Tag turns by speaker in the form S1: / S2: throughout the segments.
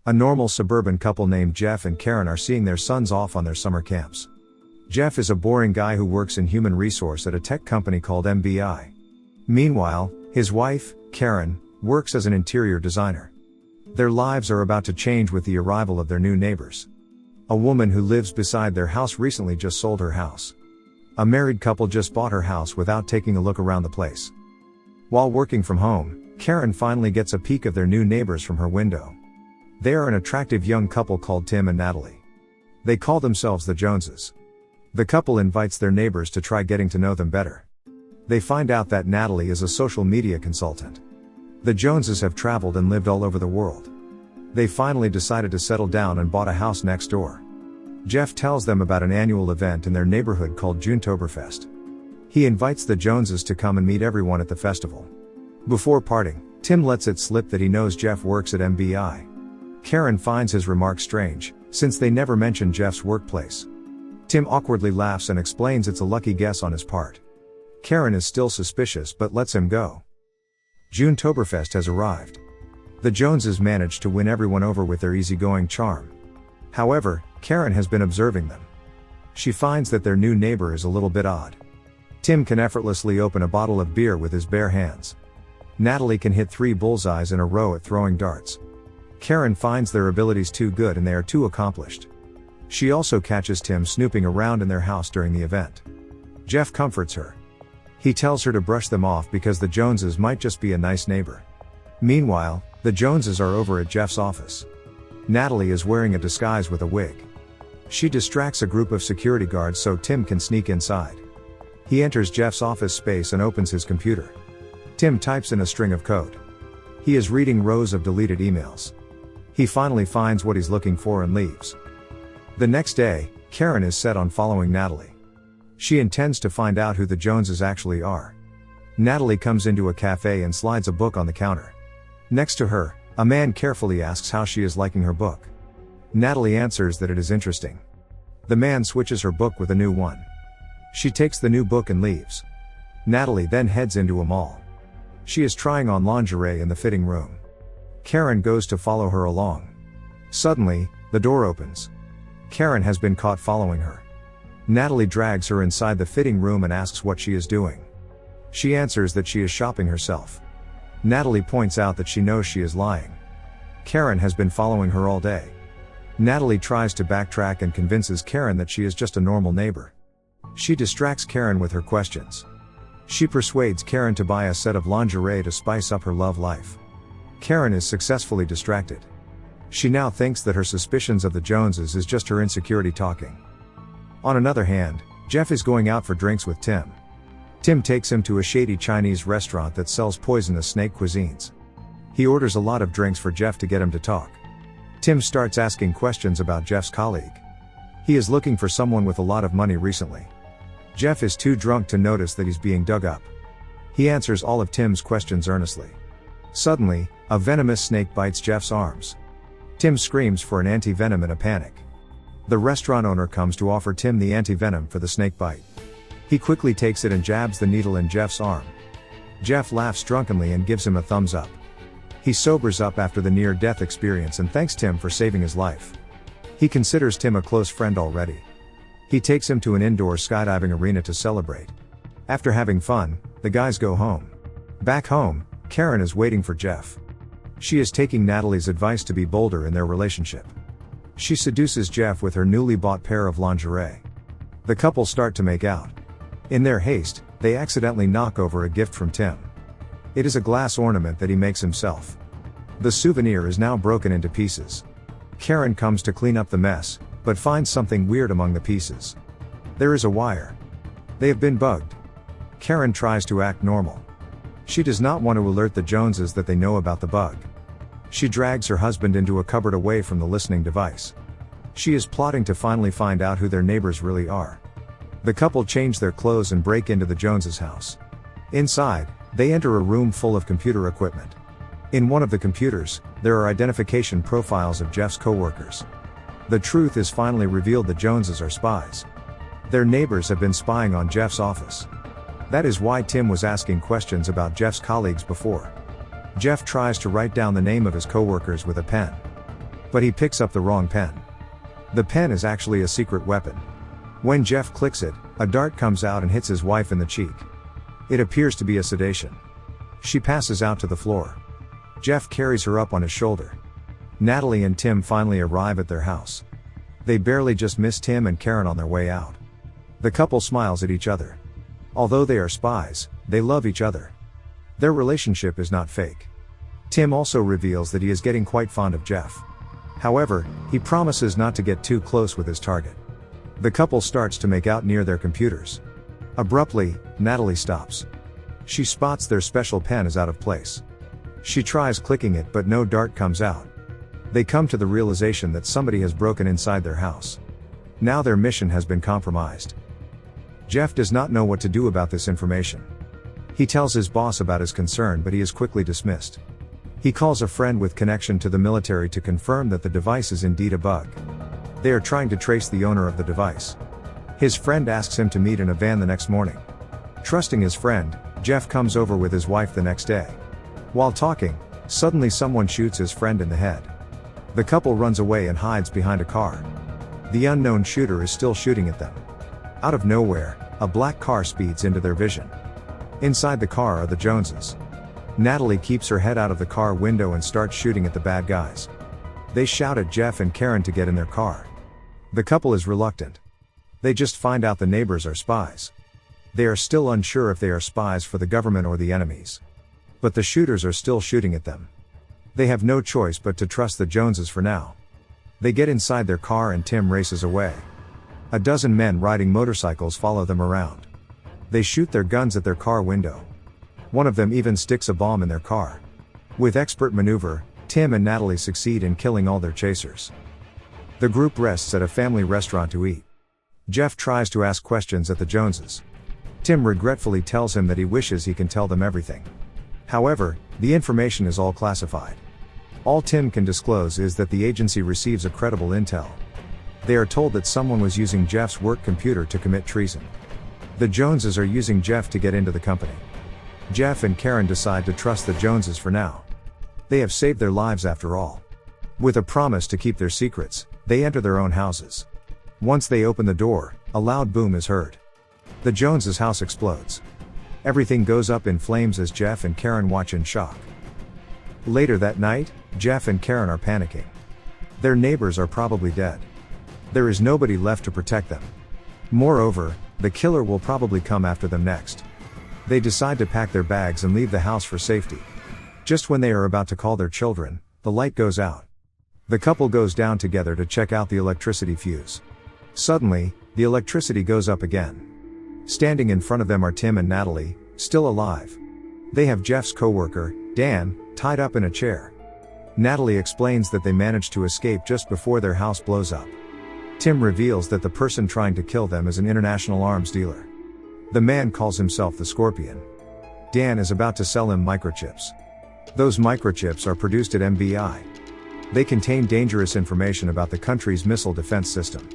S1: A normal suburban couple named Jeff and Karen are seeing their sons off on their summer camps. Jeff is a boring guy who works in human resource at a tech company called MBI. Meanwhile, his wife, Karen, works as an interior designer. Their lives are about to change with the arrival of their new neighbors. A woman who lives beside their house recently just sold her house. A married couple just bought her house without taking a look around the place. While working from home, Karen finally gets a peek of their new neighbors from her window. They are an attractive young couple called Tim and Natalie. They call themselves the Joneses. The couple invites their neighbors to try getting to know them better. They find out that Natalie is a social media consultant. The Joneses have traveled and lived all over the world. They finally decided to settle down and bought a house next door. Jeff tells them about an annual event in their neighborhood called toberfest. He invites the Joneses to come and meet everyone at the festival. Before parting, Tim lets it slip that he knows Jeff works at MBI. Karen finds his remark strange, since they never mention Jeff's workplace. Tim awkwardly laughs and explains it's a lucky guess on his part. Karen is still suspicious but lets him go. Toberfest has arrived. The Joneses manage to win everyone over with their easygoing charm. However, Karen has been observing them. She finds that their new neighbor is a little bit odd. Tim can effortlessly open a bottle of beer with his bare hands. Natalie can hit 3 bullseyes in a row at throwing darts. Karen finds their abilities too good and they are too accomplished. She also catches Tim snooping around in their house during the event. Jeff comforts her. He tells her to brush them off because the Joneses might just be a nice neighbor. Meanwhile, the Joneses are over at Jeff's office. Natalie is wearing a disguise with a wig. She distracts a group of security guards so Tim can sneak inside. He enters Jeff's office space and opens his computer. Tim types in a string of code. He is reading rows of deleted emails. He finally finds what he's looking for and leaves. The next day, Karen is set on following Natalie. She intends to find out who the Joneses actually are. Natalie comes into a cafe and slides a book on the counter. Next to her, a man carefully asks how she is liking her book. Natalie answers that it is interesting. The man switches her book with a new one. She takes the new book and leaves. Natalie then heads into a mall. She is trying on lingerie in the fitting room. Karen goes to follow her along. Suddenly, the door opens. Karen has been caught following her. Natalie drags her inside the fitting room and asks what she is doing. She answers that she is shopping herself. Natalie points out that she knows she is lying. Karen has been following her all day. Natalie tries to backtrack and convinces Karen that she is just a normal neighbor. She distracts Karen with her questions. She persuades Karen to buy a set of lingerie to spice up her love life. Karen is successfully distracted. She now thinks that her suspicions of the Joneses is just her insecurity talking. On another hand, Jeff is going out for drinks with Tim. Tim takes him to a shady Chinese restaurant that sells poisonous snake cuisines. He orders a lot of drinks for Jeff to get him to talk. Tim starts asking questions about Jeff's colleague. He is looking for someone with a lot of money recently. Jeff is too drunk to notice that he's being dug up. He answers all of Tim's questions earnestly. Suddenly, a venomous snake bites Jeff's arms. Tim screams for an anti-venom in a panic. The restaurant owner comes to offer Tim the anti-venom for the snake bite. He quickly takes it and jabs the needle in Jeff's arm. Jeff laughs drunkenly and gives him a thumbs up. He sobers up after the near-death experience and thanks Tim for saving his life. He considers Tim a close friend already. He takes him to an indoor skydiving arena to celebrate. After having fun, the guys go home. Back home, Karen is waiting for Jeff. She is taking Natalie's advice to be bolder in their relationship. She seduces Jeff with her newly bought pair of lingerie. The couple start to make out. In their haste, they accidentally knock over a gift from Tim. It is a glass ornament that he makes himself. The souvenir is now broken into pieces. Karen comes to clean up the mess, but finds something weird among the pieces. There is a wire. They have been bugged. Karen tries to act normal. She does not want to alert the Joneses that they know about the bug. She drags her husband into a cupboard away from the listening device. She is plotting to finally find out who their neighbors really are. The couple change their clothes and break into the Joneses' house. Inside, they enter a room full of computer equipment. In one of the computers, there are identification profiles of Jeff's coworkers. The truth is finally revealed: the Joneses are spies. Their neighbors have been spying on Jeff's office. That is why Tim was asking questions about Jeff's colleagues before. Jeff tries to write down the name of his coworkers with a pen. But he picks up the wrong pen. The pen is actually a secret weapon. When Jeff clicks it, a dart comes out and hits his wife in the cheek. It appears to be a sedation. She passes out to the floor. Jeff carries her up on his shoulder. Natalie and Tim finally arrive at their house. They barely just miss Tim and Karen on their way out. The couple smiles at each other. Although they are spies, they love each other. Their relationship is not fake. Tim also reveals that he is getting quite fond of Jeff. However, he promises not to get too close with his target. The couple starts to make out near their computers. Abruptly, Natalie stops. She spots their special pen is out of place. She tries clicking it but no dart comes out. They come to the realization that somebody has broken inside their house. Now their mission has been compromised. Jeff does not know what to do about this information. He tells his boss about his concern but he is quickly dismissed. He calls a friend with connection to the military to confirm that the device is indeed a bug. They are trying to trace the owner of the device. His friend asks him to meet in a van the next morning. Trusting his friend, Jeff comes over with his wife the next day. While talking, suddenly someone shoots his friend in the head. The couple runs away and hides behind a car. The unknown shooter is still shooting at them. Out of nowhere, a black car speeds into their vision. Inside the car are the Joneses. Natalie keeps her head out of the car window and starts shooting at the bad guys. They shout at Jeff and Karen to get in their car. The couple is reluctant. They just find out the neighbors are spies. They are still unsure if they are spies for the government or the enemies. But the shooters are still shooting at them. They have no choice but to trust the Joneses for now. They get inside their car and Tim races away. A dozen men riding motorcycles follow them around. They shoot their guns at their car window. One of them even sticks a bomb in their car. With expert maneuver, Tim and Natalie succeed in killing all their chasers. The group rests at a family restaurant to eat. Jeff tries to ask questions at the Joneses. Tim regretfully tells him that he wishes he can tell them everything. However, the information is all classified. All Tim can disclose is that the agency receives a credible intel. They are told that someone was using Jeff's work computer to commit treason. The Joneses are using Jeff to get into the company. Jeff and Karen decide to trust the Joneses for now. They have saved their lives after all. With a promise to keep their secrets, they enter their own houses. Once they open the door, a loud boom is heard. The Joneses' house explodes. Everything goes up in flames as Jeff and Karen watch in shock. Later that night, Jeff and Karen are panicking. Their neighbors are probably dead. There is nobody left to protect them. Moreover, the killer will probably come after them next. They decide to pack their bags and leave the house for safety. Just when they are about to call their children, the light goes out. The couple goes down together to check out the electricity fuse. Suddenly, the electricity goes up again. Standing in front of them are Tim and Natalie, still alive. They have Jeff's coworker, Dan, tied up in a chair. Natalie explains that they managed to escape just before their house blows up. Tim reveals that the person trying to kill them is an international arms dealer. The man calls himself the Scorpion. Dan is about to sell him microchips. Those microchips are produced at MBI. They contain dangerous information about the country's missile defense system.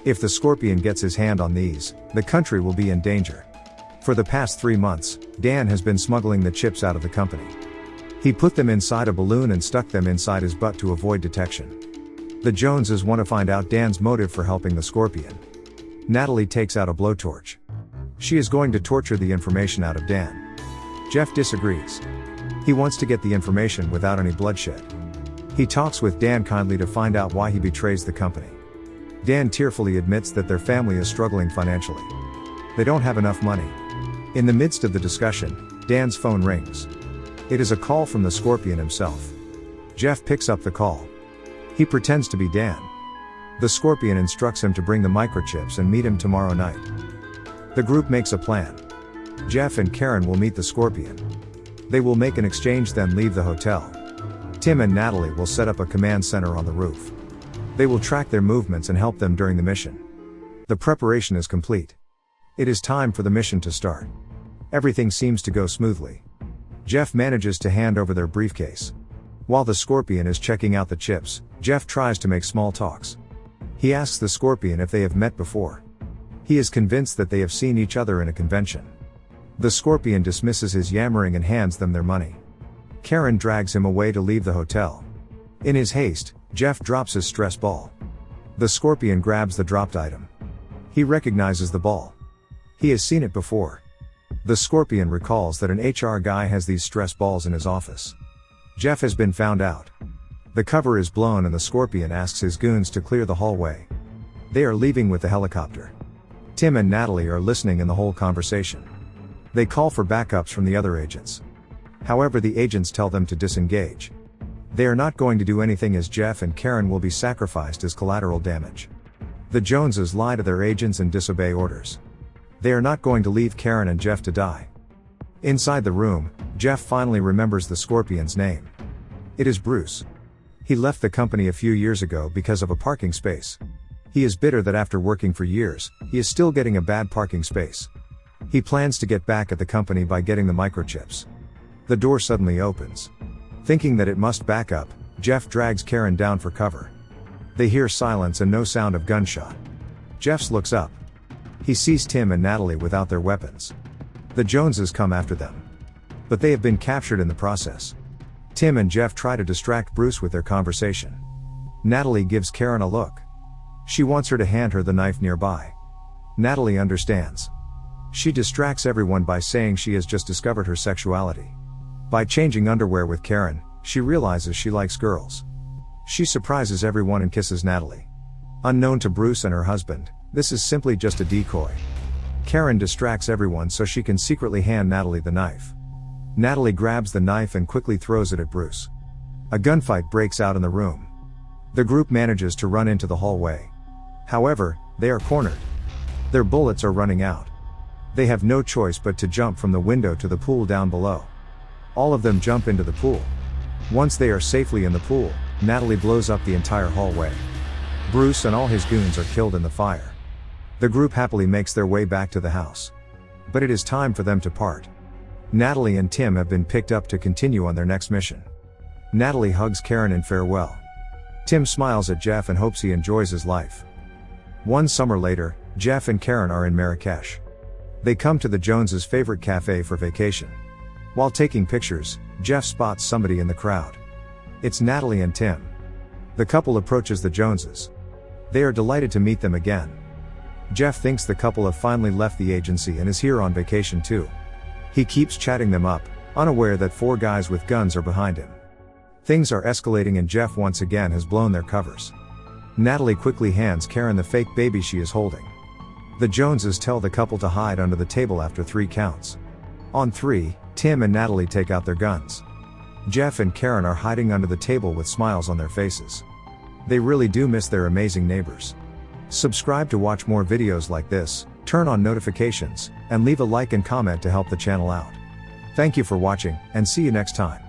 S1: If the Scorpion gets his hand on these, the country will be in danger. For the past 3 months, Dan has been smuggling the chips out of the company. He put them inside a balloon and stuck them inside his butt to avoid detection. The Joneses want to find out Dan's motive for helping the Scorpion. Natalie takes out a blowtorch. She is going to torture the information out of Dan. Jeff disagrees. He wants to get the information without any bloodshed. He talks with Dan kindly to find out why he betrays the company. Dan tearfully admits that their family is struggling financially. They don't have enough money. In the midst of the discussion, Dan's phone rings. It is a call from the Scorpion himself. Jeff picks up the call. He pretends to be Dan. The Scorpion instructs him to bring the microchips and meet him tomorrow night. The group makes a plan. Jeff and Karen will meet the Scorpion. They will make an exchange then leave the hotel. Tim and Natalie will set up a command center on the roof. They will track their movements and help them during the mission. The preparation is complete. It is time for the mission to start. Everything seems to go smoothly. Jeff manages to hand over their briefcase. While the Scorpion is checking out the chips, Jeff tries to make small talks. He asks the Scorpion if they have met before. He is convinced that they have seen each other in a convention. The Scorpion dismisses his yammering and hands them their money. Karen drags him away to leave the hotel. In his haste, Jeff drops his stress ball. The scorpion grabs the dropped item. He recognizes the ball. He has seen it before. The scorpion recalls that an HR guy has these stress balls in his office. Jeff has been found out. The cover is blown and the scorpion asks his goons to clear the hallway. They are leaving with the helicopter. Tim and Natalie are listening in the whole conversation. They call for backups from the other agents. However, the agents tell them to disengage. They are not going to do anything as Jeff and Karen will be sacrificed as collateral damage. The Joneses lie to their agents and disobey orders. They are not going to leave Karen and Jeff to die. Inside the room, Jeff finally remembers the scorpion's name. It is Bruce. He left the company a few years ago because of a parking space. He is bitter that after working for years, he is still getting a bad parking space. He plans to get back at the company by getting the microchips. The door suddenly opens. Thinking that it must back up, Jeff drags Karen down for cover. They hear silence and no sound of gunshot. Jeff looks up. He sees Tim and Natalie without their weapons. The Joneses come after them. But they have been captured in the process. Tim and Jeff try to distract Bruce with their conversation. Natalie gives Karen a look. She wants her to hand her the knife nearby. Natalie understands. She distracts everyone by saying she has just discovered her sexuality. By changing underwear with Karen, she realizes she likes girls. She surprises everyone and kisses Natalie. Unknown to Bruce and her husband, this is simply just a decoy. Karen distracts everyone so she can secretly hand Natalie the knife. Natalie grabs the knife and quickly throws it at Bruce. A gunfight breaks out in the room. The group manages to run into the hallway. However, they are cornered. Their bullets are running out. They have no choice but to jump from the window to the pool down below. All of them jump into the pool. Once they are safely in the pool, Natalie blows up the entire hallway. Bruce and all his goons are killed in the fire. The group happily makes their way back to the house. But it is time for them to part. Natalie and Tim have been picked up to continue on their next mission. Natalie hugs Karen in farewell. Tim smiles at Jeff and hopes he enjoys his life. One summer later, Jeff and Karen are in Marrakesh. They come to the Joneses' favorite cafe for vacation. While taking pictures, Jeff spots somebody in the crowd. It's Natalie and Tim. The couple approaches the Joneses. They are delighted to meet them again. Jeff thinks the couple have finally left the agency and is here on vacation too. He keeps chatting them up, unaware that 4 guys with guns are behind him. Things are escalating and Jeff once again has blown their covers. Natalie quickly hands Karen the fake baby she is holding. The Joneses tell the couple to hide under the table after 3 counts. On 3, Tim and Natalie take out their guns. Jeff and Karen are hiding under the table with smiles on their faces. They really do miss their amazing neighbors. Subscribe to watch more videos like this, turn on notifications, and leave a like and comment to help the channel out. Thank you for watching, and see you next time.